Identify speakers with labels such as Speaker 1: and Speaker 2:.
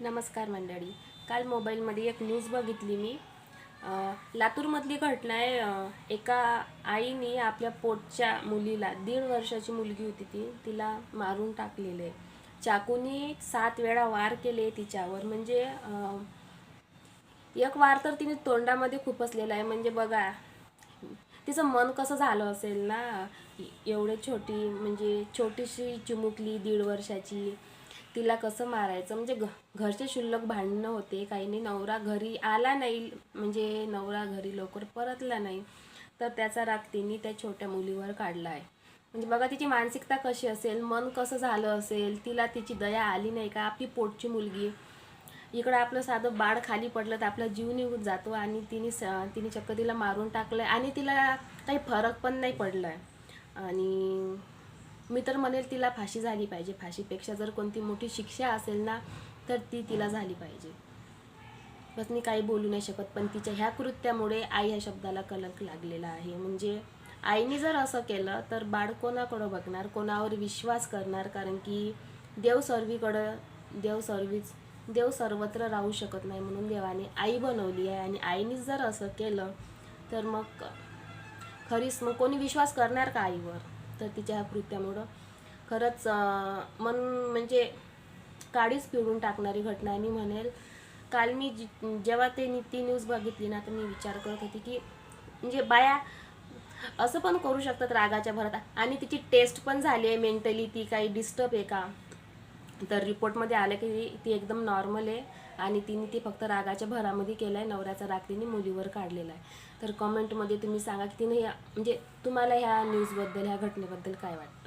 Speaker 1: नमस्कार मंडळी. काल मोबाईलमध्ये एक न्यूज बघितली मी. लातूरमधली घटना आहे. एका आईने आपल्या पोटच्या मुलीला 1.5 वर्षाची मुलगी होती तिला मारून टाकलेलं आहे. चाकूनी 7 वेळा वार केले तिच्यावर. म्हणजे एक वार तर तिने तोंडामध्ये खुपसलेला आहे. म्हणजे बघा तिचं मन कसं झालं असेल ना. एवढे म्हणजे छोटीशी चिमुकली 1.5 वर्षाची, तिला कसं मारायचं. म्हणजे घरचे क्षुल्लक भांडणं होते, काही नाही. नवरा घरी आला नाही, म्हणजे नवरा घरी लवकर परतला नाही, तर त्याचा राग तिने त्या छोट्या मुलीवर काढला आहे. म्हणजे बघा तिची मानसिकता कशी असेल, मन कसं झालं असेल. तिला तिची दया आली नाही का. आपली पोटची मुलगी, इकडं आपलं साधं बाळ खाली पडलं तर आपला जीव निघून जातो, आणि तिने चक्क तिला मारून टाकलं आणि तिला काही फरक पण नाही पडला आहे. आणि मी तर म्हणेल तिला फाशी झाली पाहिजे. फाशीपेक्षा जर कोणती मोठी शिक्षा असेल ना, तर तिला झाली पाहिजे. बस मी काही बोलू नाही शकत. पण तिच्या ह्या कृत्यामुळे आई ह्या शब्दाला कलंक लागलेला आहे. म्हणजे आईने जर असं केलं तर बाळ कोणाकडं बघणार, कोणावर विश्वास करणार. कारण की देव देव सर्वत्र राहू शकत नाही, म्हणून देवाने आई बनवली आहे. आणि आईनेच जर असं केलं तर मग खरीच मग कोणी विश्वास करणार का आईवर. तर तिच्या ह्या कृत्यामुळं खरंच मन म्हणजे काळीच पिळून टाकणारी घटना आहे. मी म्हणेल, काल मी जेव्हा ती न्यूज बघितली ना, तर मी विचार करत होती की म्हणजे बाया असं पण करू शकतात रागाच्या भरात. आणि तिची टेस्ट पण झाली आहे मेंटली, ती काही डिस्टर्ब आहे का. तर रिपोर्टमध्ये आलं की ती एकदम नॉर्मल आहे, आणि ती फक्त रागाच्या भरामध्ये केलं आहे. नवऱ्याचा राग तिने मुलीवर काढलेला आहे. तर कमेंटमध्ये तुम्ही सांगा की म्हणजे तुम्हाला ह्या न्यूजबद्दल, ह्या घटनेबद्दल काय वाटतं.